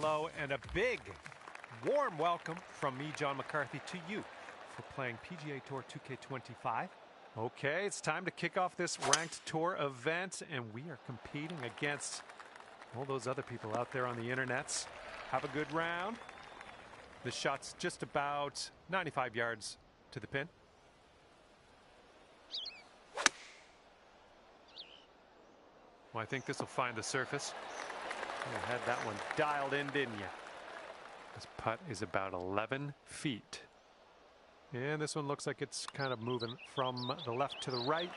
hello, and a big, warm welcome from me, John McCarthy, to you for playing PGA Tour 2K25. Okay, it's time to kick off this ranked tour event, and we are competing against all those other people out there on the internets. Have a good round. The shot's just about 95 yards to the pin. Well, I think this will find the surface. You had that one dialed in, didn't you? This putt is about 11 feet. And this one looks like it's kind of moving from the left to the right.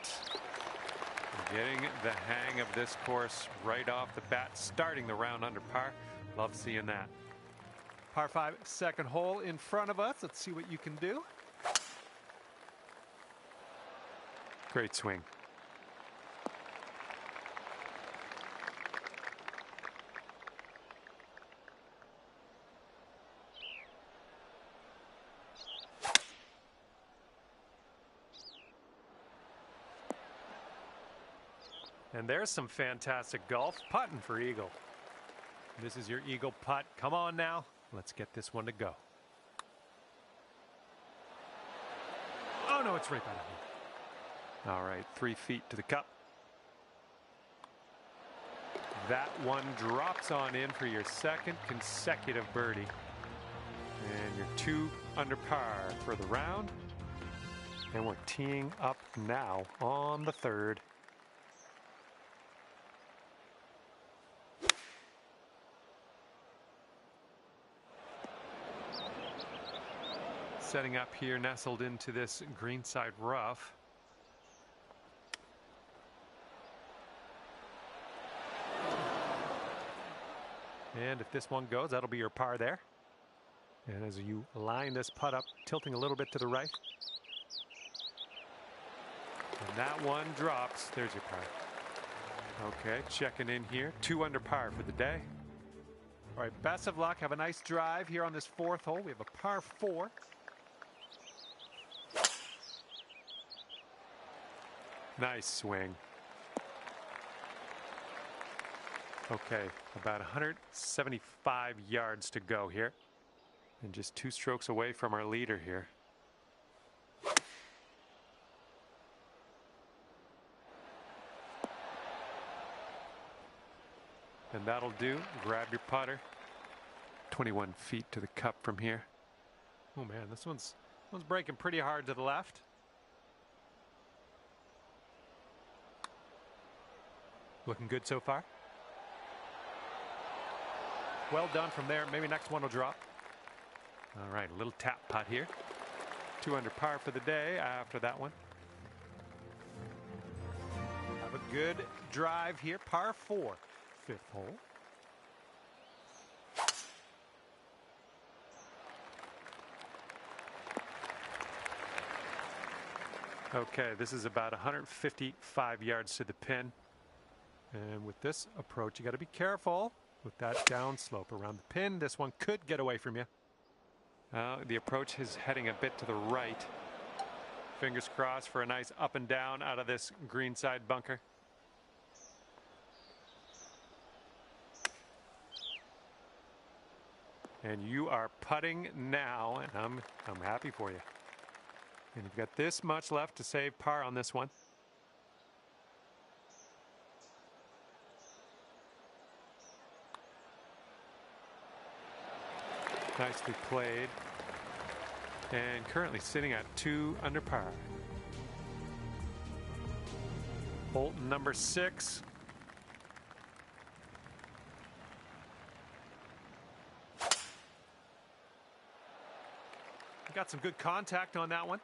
Getting the hang of this course right off the bat, starting the round under par. Love seeing that. Par 5, second hole in front of us. Let's see what you can do. Great swing. And there's some fantastic golf putting for eagle. This is your eagle putt. Come on now. Let's get this one to go. Oh, no, it's right by the hole. All right, 3 feet to the cup. That one drops on in for your second consecutive birdie. And you're 2 under par for the round. And we're teeing up now on the third. Setting up here, nestled into this greenside rough. And if this one goes, that'll be your par there. And as you line this putt up, tilting a little bit to the right. And that one drops. There's your par. Okay, checking in here. 2 under par for the day. All right, best of luck. Have a nice drive here on this 4th hole. We have a par 4. Nice swing. Okay, about 175 yards to go here. And just 2 strokes away from our leader here. And that'll do. Grab your putter. 21 feet to the cup from here. Oh man, this one's breaking pretty hard to the left. Looking good so far. Well done from there. Maybe next one will drop. All right, a little tap putt here. 2 under par for the day after that one. Have a good drive here. Par 4, 5th hole. Okay, this is about 155 yards to the pin. And with this approach, you got to be careful with that downslope around the pin. This one could get away from you. The approach is heading a bit to the right. Fingers crossed for a nice up and down out of this greenside bunker. And you are putting now, and I'm happy for you. And you've got this much left to save par on this one. Nicely played. And currently sitting at 2 under par. Hole number 6. Got some good contact on that one.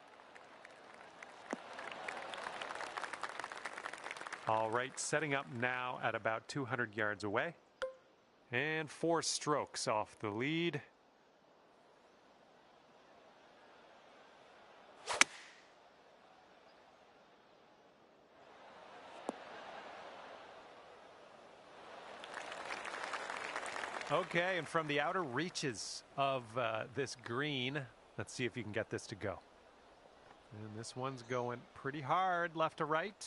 All right, setting up now at about 200 yards away. And 4 strokes off the lead. Okay, and from the outer reaches of this green, let's see if you can get this to go. And this one's going pretty hard left to right.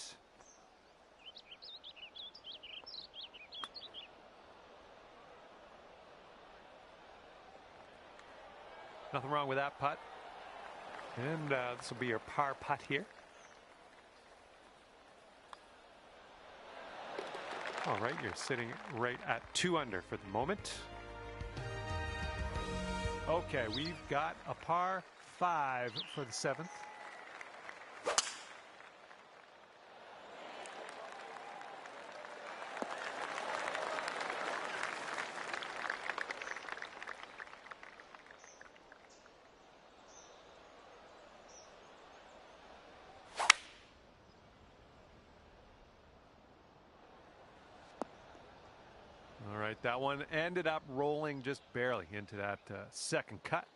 Nothing wrong with that putt. And this will be your par putt here. All right, you're sitting right at 2 under for the moment. Okay, we've got a par 5 for the 7th. All right, that one ended up rolling just barely into that second cut.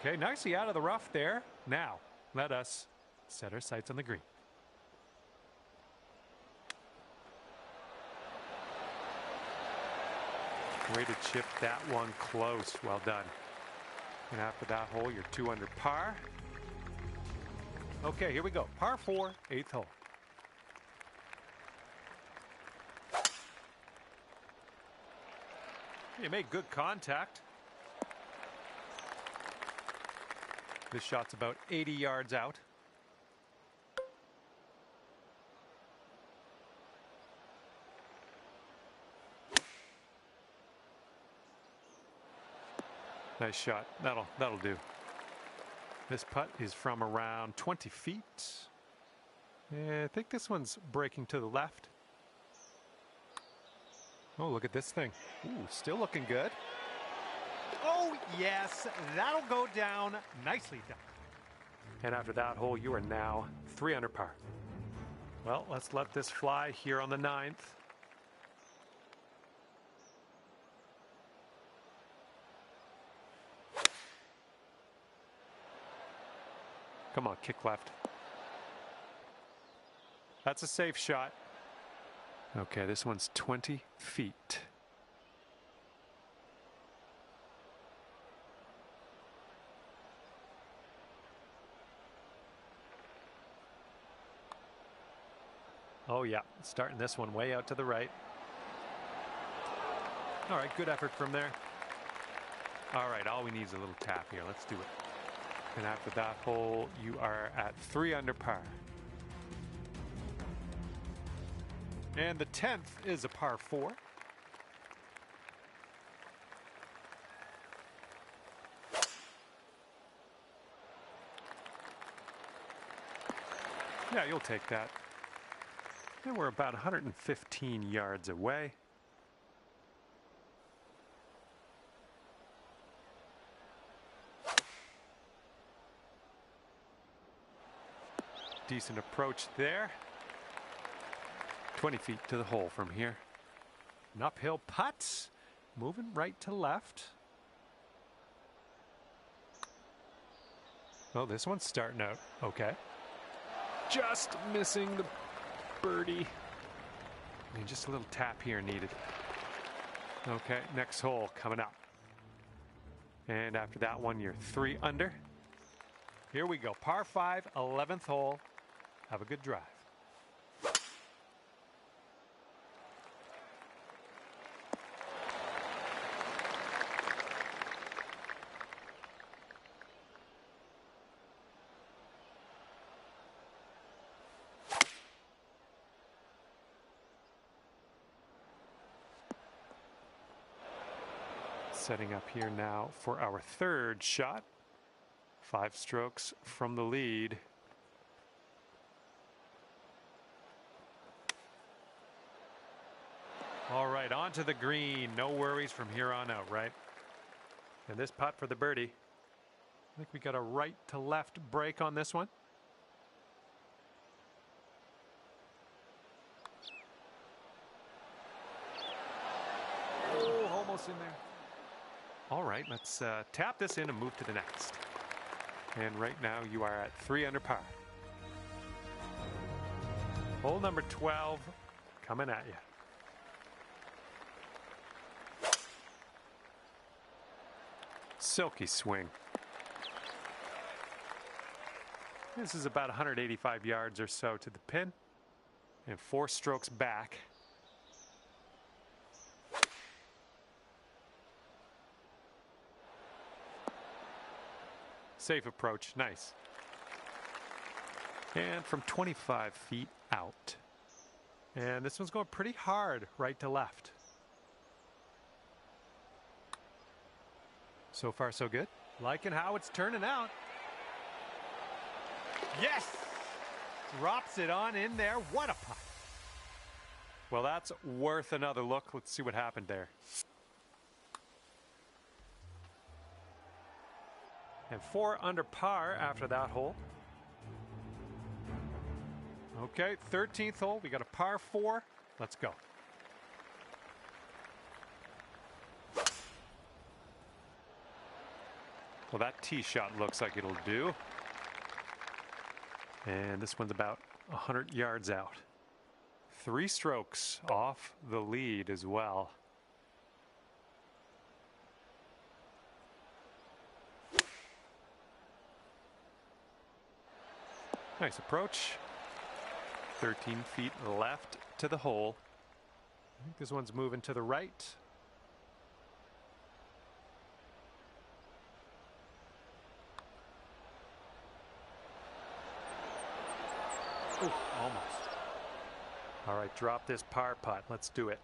Okay, nicely out of the rough there. Now, let us set our sights on the green. Way to chip that one close. Well done. And after that hole, you're 2 under par. Okay, here we go. Par 4, 8th hole. You made good contact. This shot's about 80 yards out. Nice shot. That'll do. This putt is from around 20 feet. I think this one's breaking to the left. Oh, look at this thing. Ooh, still looking good. Oh, yes, that'll go down. Nicely done. And after that hole, you are now 3 under par. Well, let's let this fly here on the 9th. Come on, kick left. That's a safe shot. Okay, this one's 20 feet. Oh yeah, starting this one way out to the right. All right, good effort from there. All right, all we need is a little tap here. Let's do it. And after that hole, you are at 3 under par. And the 10th is a par 4. Yeah, you'll take that. And we're about 115 yards away. Decent approach there. 20 feet to the hole from here. An uphill putt. Moving right to left. Oh, this one's starting out okay. Just missing the birdie. And just a little tap here needed. Okay, next hole coming up. And after that one, you're 3 under. Here we go. Par 5, 11th hole. Have a good drive. Setting up here now for our 3rd shot. 5 strokes from the lead. All right, onto the green. No worries from here on out, right? And this putt for the birdie. I think we got a right to left break on this one. Oh, almost in there. All right, let's tap this in and move to the next. And right now you are at 3 under par. Hole number 12 coming at you. Silky swing. This is about 185 yards or so to the pin, and 4 strokes back. Safe approach, nice. And from 25 feet out. And this one's going pretty hard right to left. So far, so good. Liking how it's turning out. Yes! Drops it on in there. What a putt. Well, that's worth another look. Let's see what happened there. And 4 under par after that hole. Okay, 13th hole. We got a par 4. Let's go. Well, that tee shot looks like it'll do. And this one's about 100 yards out. 3 strokes off the lead as well. Nice approach. 13 feet left to the hole. I think this one's moving to the right. Ooh, almost. All right, drop this par putt. Let's do it.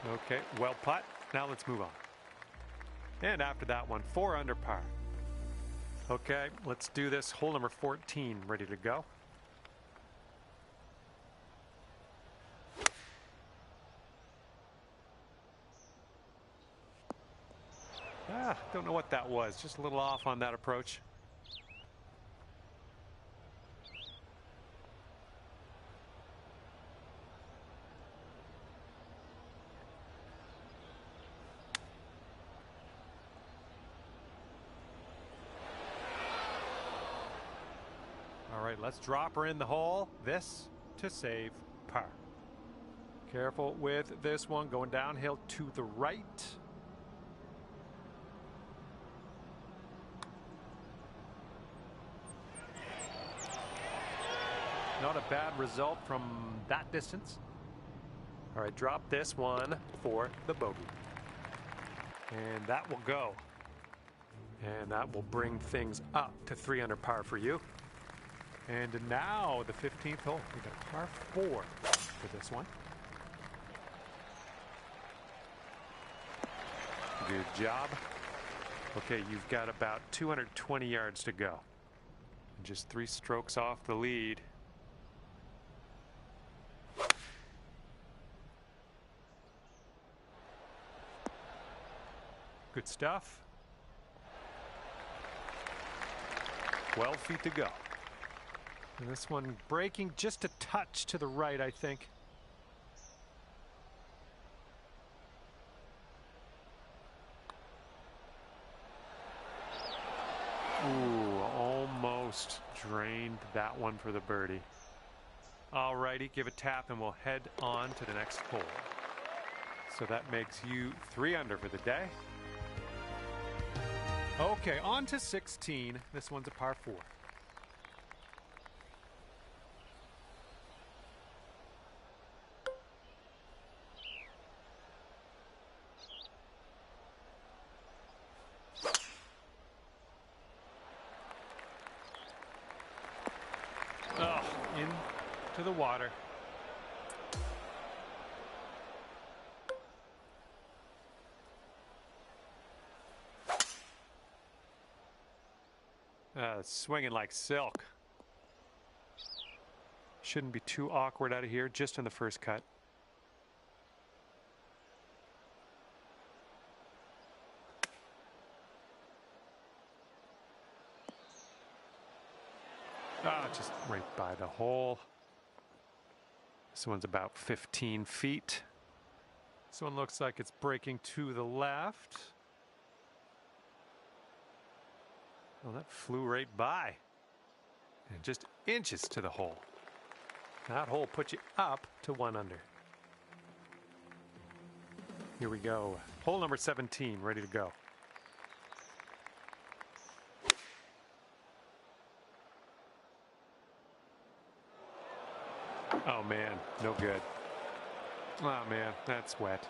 Okay, well putt. Now let's move on. And after that one, 4 under par. Okay, let's do this. Hole number 14, ready to go. Don't know what that was. Just a little off on that approach. All right, let's drop her in the hole. This to save par. Careful with this one, going downhill to the right. Not a bad result from that distance. All right, drop this one for the bogey. And that will go. And that will bring things up to 3 under par for you. And now the 15th hole. We got a par 4 for this one. Good job. Okay, you've got about 220 yards to go. Just 3 strokes off the lead. Good stuff. 12 feet to go. And this one breaking just a touch to the right, I think. Ooh, almost drained that one for the birdie. All righty, give a tap and we'll head on to the next hole. So that makes you 3 under for the day. Okay, on to 16. This one's a par 4. Oh, into the water. Swinging like silk. Shouldn't be too awkward out of here, just in the first cut. Just right by the hole. This one's about 15 feet. This one looks like it's breaking to the left. Well, that flew right by. And just inches to the hole. That hole puts you up to 1 under. Here we go. Hole number 17, ready to go. Oh man, no good. Oh man, that's wet.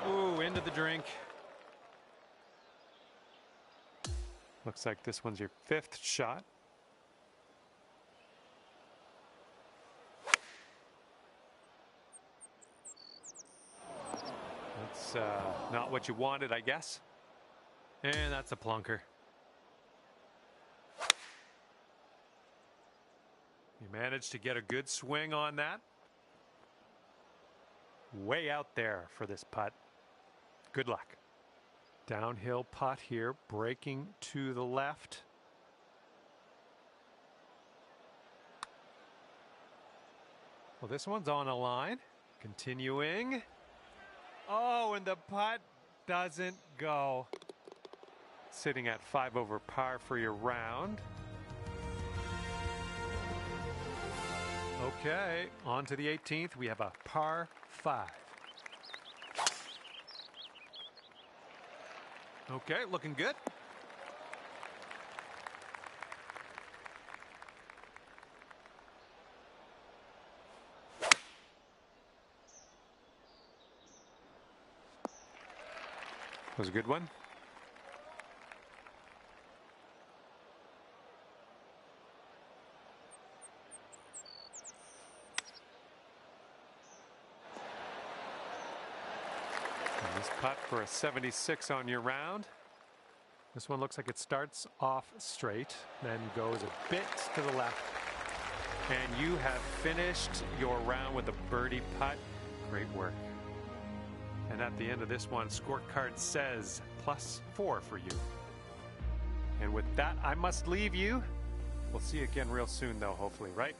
Ooh, into the drink. Looks like this one's your 5th shot. That's not what you wanted, I guess. And that's a plunker. You managed to get a good swing on that. Way out there for this putt. Good luck. Downhill putt here, breaking to the left. Well, this one's on a line. Continuing. Oh, and the putt doesn't go. Sitting at 5 over par for your round. Okay, on to the 18th. We have a par 5. Okay, looking good. That was a good one. And this putt for a 76 on your round. This one looks like it starts off straight, then goes a bit to the left. And you have finished your round with a birdie putt. Great work. And at the end of this one, scorecard says +4 for you. And with that, I must leave you. We'll see you again real soon, though, hopefully, right?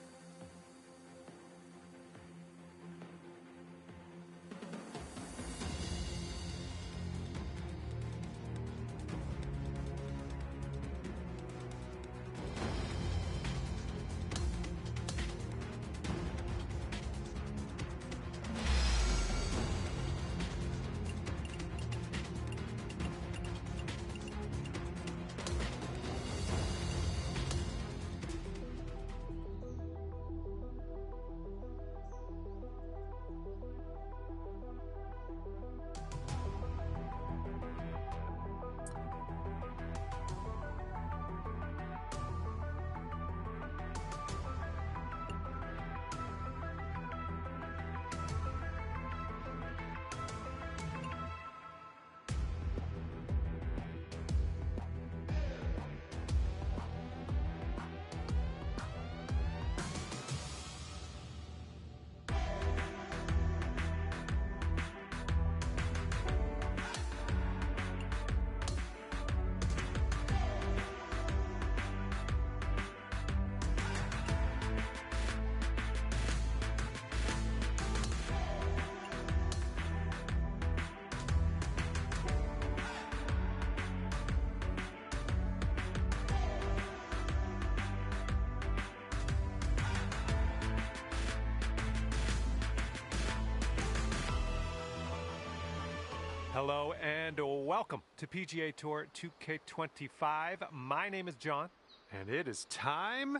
Hello and welcome to PGA Tour 2K25. My name is John, and it is time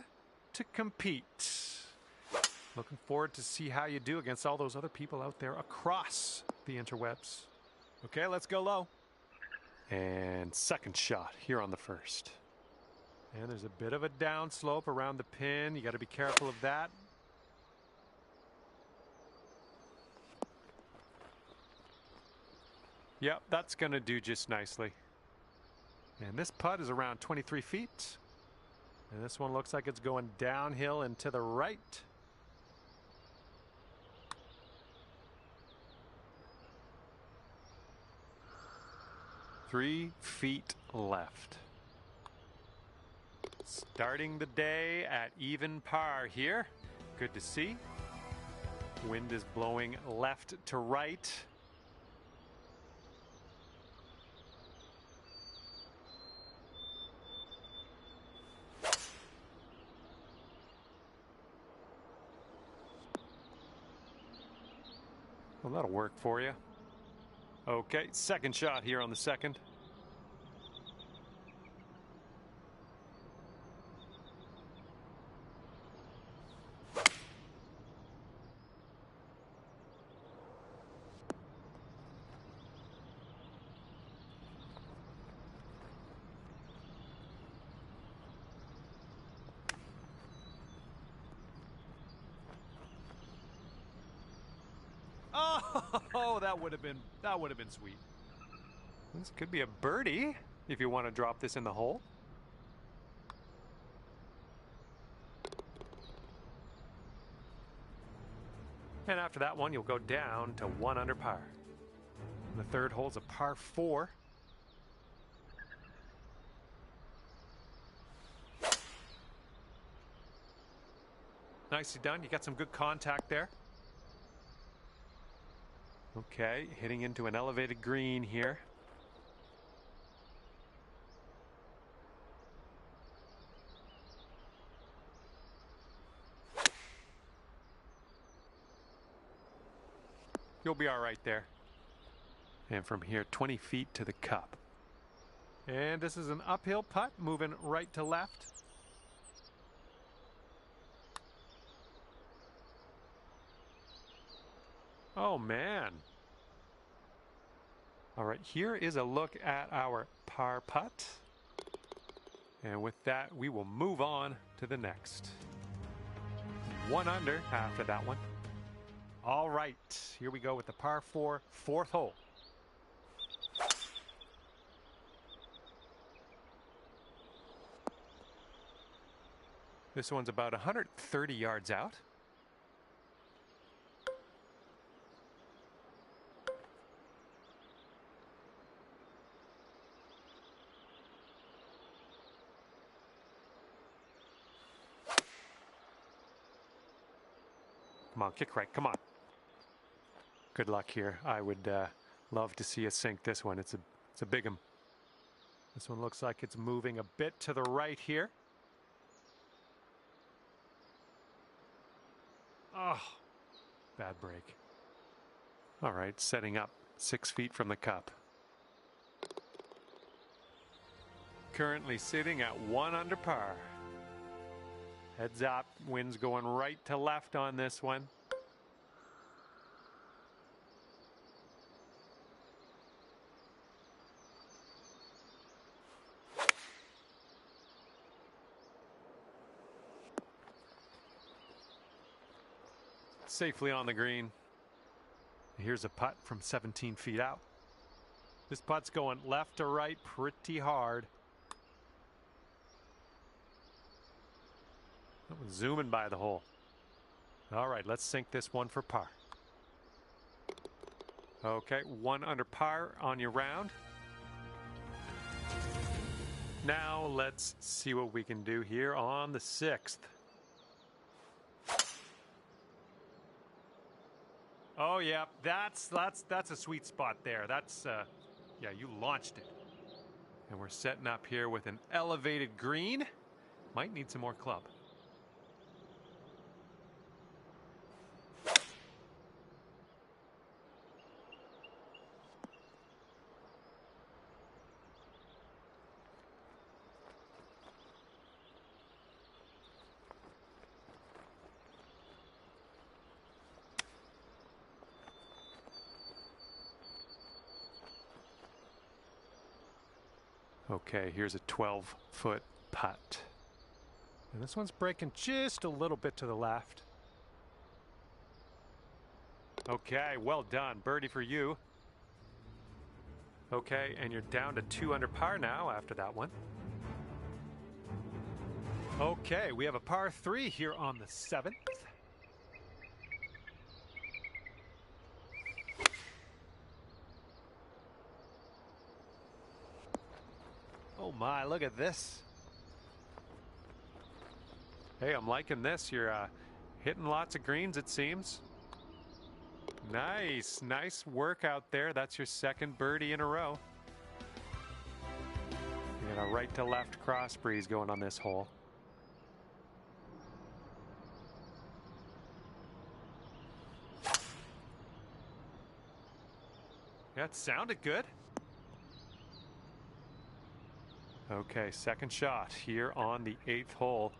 to compete. Looking forward to see how you do against all those other people out there across the interwebs. Okay, let's go low. And second shot here on the first. And there's a bit of a downslope around the pin. You got to be careful of that. Yep, that's going to do just nicely. And this putt is around 23 feet. And this one looks like it's going downhill and to the right. Three feet left. Starting the day at even par here. Good to see. Wind is blowing left to right. Well, that'll work for you. Okay, second shot here on the second. Oh, that would have been sweet. This could be a birdie if you want to drop this in the hole. And after that one, you'll go down to 1 under par. The third hole's a par 4. Nicely done. You got some good contact there. Okay, hitting into an elevated green here. You'll be all right there. And from here, 20 feet to the cup. And this is an uphill putt, moving right to left. Oh, man. All right, here is a look at our par putt. And with that, we will move on to the next. 1 under after that one. All right, here we go with the par 4, fourth hole. This one's about 130 yards out. Come on, kick right, come on. Good luck here. I would love to see us sink this one. It's a big one. This one looks like it's moving a bit to the right here. Oh, bad break. All right, setting up 6 feet from the cup. Currently sitting at 1 under par. Heads up, wind's going right to left on this one. Safely on the green. Here's a putt from 17 feet out. This putt's going left to right pretty hard. That was zooming by the hole. All right, let's sink this one for par. Okay, 1 under par on your round. Now let's see what we can do here on the 6th. Oh yeah, that's a sweet spot there. That's yeah, you launched it. And we're setting up here with an elevated green. Might need some more club. Okay, here's a 12-foot putt. And this one's breaking just a little bit to the left. Okay, well done. Birdie for you. Okay, and you're down to 2 under par now after that one. Okay, we have a par 3 here on the 7th. Oh my, look at this. Hey, I'm liking this. You're hitting lots of greens, it seems. Nice, nice work out there. That's your second birdie in a row. You got a right to left cross breeze going on this hole. That sounded good. Okay, second shot here on the 8th hole.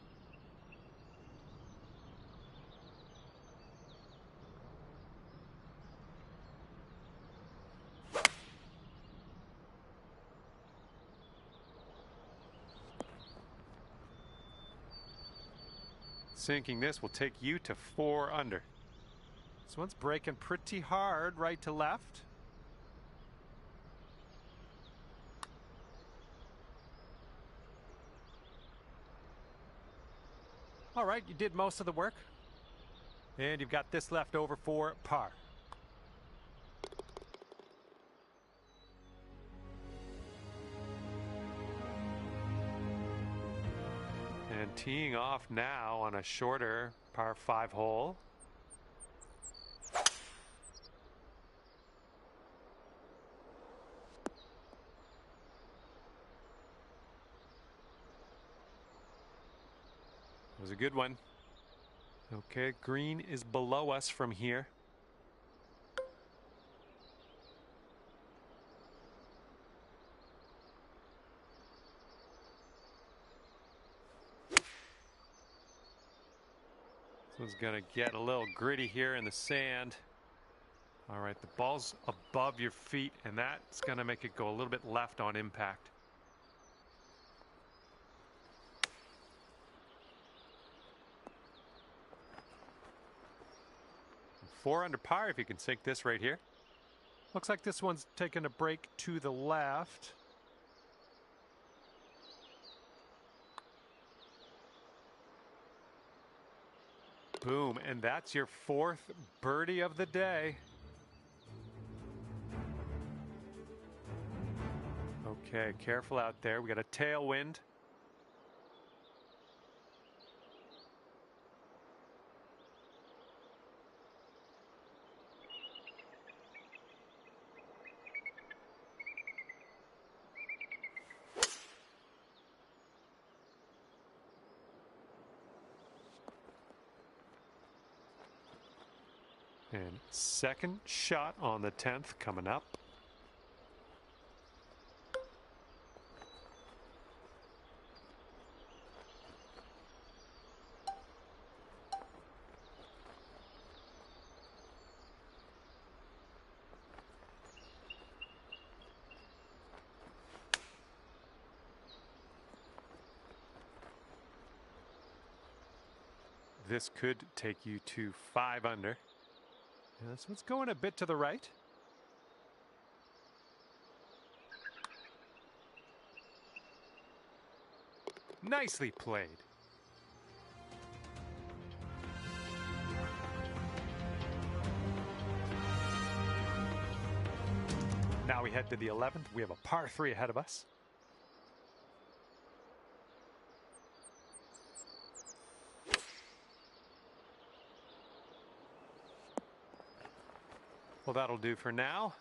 Sinking this will take you to 4 under. This one's breaking pretty hard right to left. All right, you did most of the work. And you've got this left over for par. And teeing off now on a shorter par 5 hole. It was a good one. Okay, green is below us from here. This one's gonna get a little gritty here in the sand. All right, the ball's above your feet, and that's gonna make it go a little bit left on impact. 4 under par if you can sink this right here. Looks like this one's taking a break to the left. Boom, and that's your 4th birdie of the day. Okay, careful out there. We got a tailwind. And second shot on the 10th coming up. This could take you to 5 under. Yeah, this one's going a bit to the right. Nicely played. Now we head to the 11th. We have a par 3 ahead of us. Well, that'll do for now.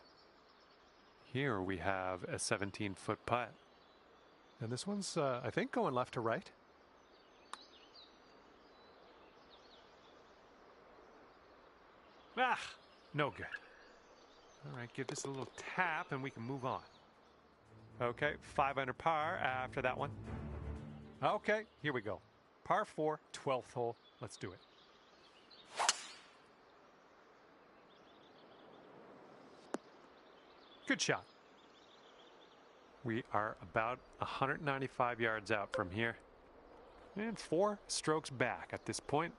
Here we have a 17-foot putt. And this one's, I think, going left to right. Ah, no good. All right, give this a little tap and we can move on. Okay, 5 under par after that one. Okay, here we go. Par 4, 12th hole. Let's do it. Good shot. We are about 195 yards out from here. And 4 strokes back at this point.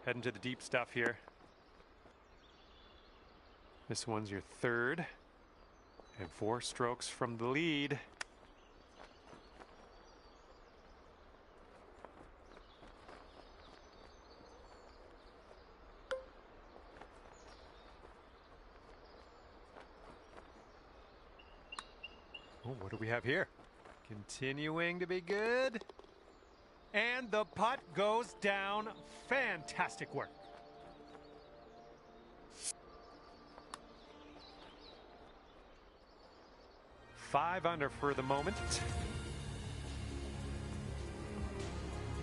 Heading to the deep stuff here. This one's your 3rd. And 4 strokes from the lead. Oh, what do we have here? Continuing to be good. And the putt goes down. Fantastic work. Five under for the moment.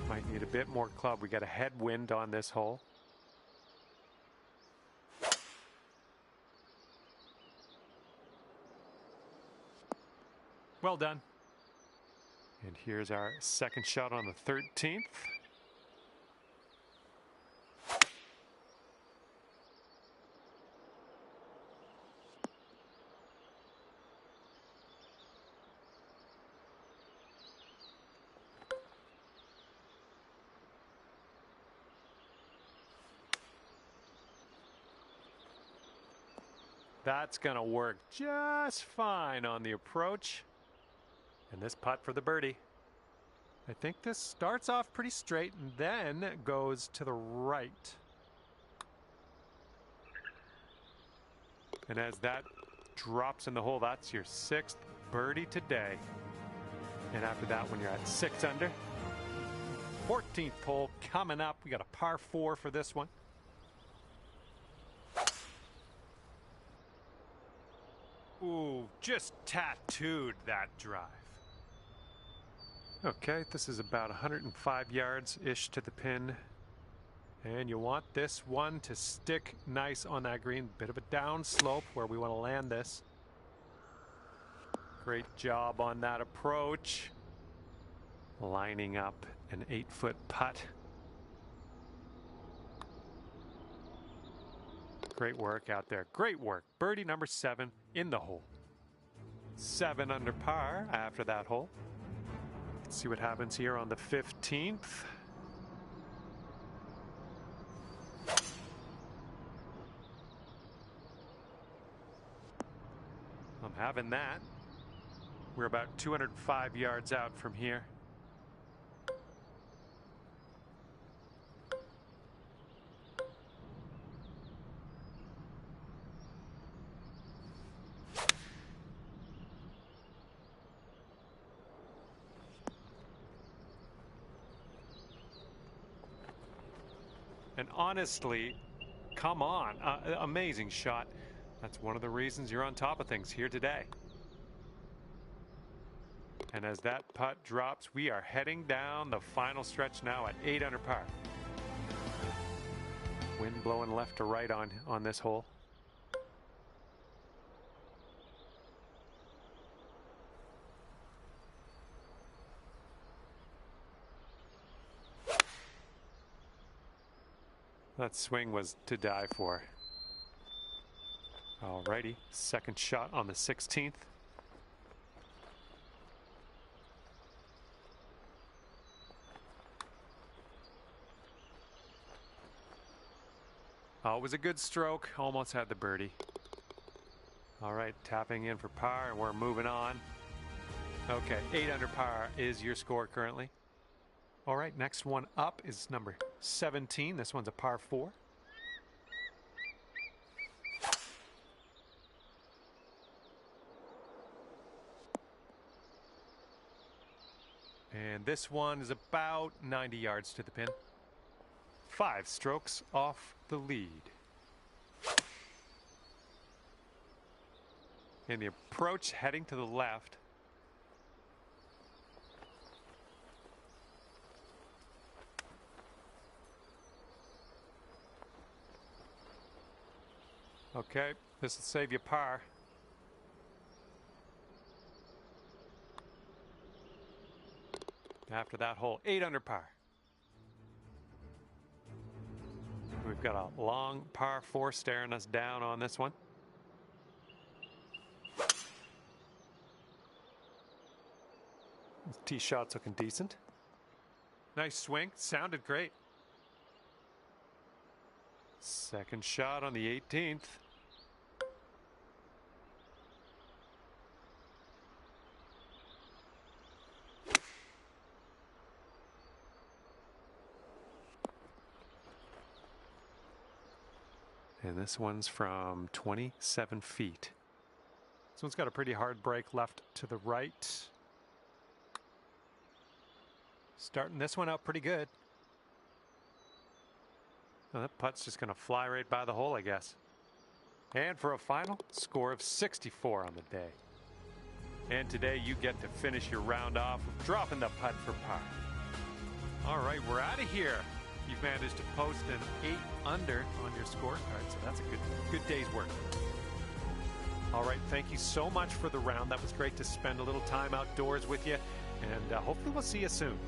Might need a bit more club. We got a headwind on this hole. Well done. And here's our second shot on the 13th. That's going to work just fine on the approach. And this putt for the birdie. I think this starts off pretty straight and then goes to the right. And as that drops in the hole, that's your 6th birdie today. And after that one, you're at 6 under. 14th hole coming up. We got a par 4 for this one. Ooh, just tattooed that drive. Okay, this is about 105 yards-ish to the pin. And you want this one to stick nice on that green. Bit of a down slope where we want to land this. Great job on that approach. Lining up an 8-foot putt. Great work out there. Great work. Birdie number 7 in the hole. 7 under par after that hole. Let's see what happens here on the 15th. I'm having that. We're about 205 yards out from here. And honestly, come on, amazing shot. That's one of the reasons you're on top of things here today. And as that putt drops, we are heading down the final stretch now at 8 under par. Wind blowing left to right on this hole. That swing was to die for. Alrighty, second shot on the 16th. Oh, it was a good stroke. Almost had the birdie. All right, tapping in for par, and we're moving on. Okay, 8 under par is your score currently. All right, next one up is number 17. This one's a par 4. And this one is about 90 yards to the pin. 5 strokes off the lead. And the approach heading to the left. Okay, this will save you par. After that hole, 8 under par. We've got a long par 4 staring us down on this one. Tee shot's looking decent. Nice swing, sounded great. Second shot on the 18th. And this one's from 27 feet. This one's got a pretty hard break left to the right. Starting this one out pretty good. Well, that putt's just going to fly right by the hole, I guess. And for a final score of 64 on the day. And today you get to finish your round off dropping the putt for par. All right, we're out of here. You've managed to post an 8 under on your scorecard, so that's a good day's work. All right, thank you so much for the round. That was great to spend a little time outdoors with you, and hopefully we'll see you soon.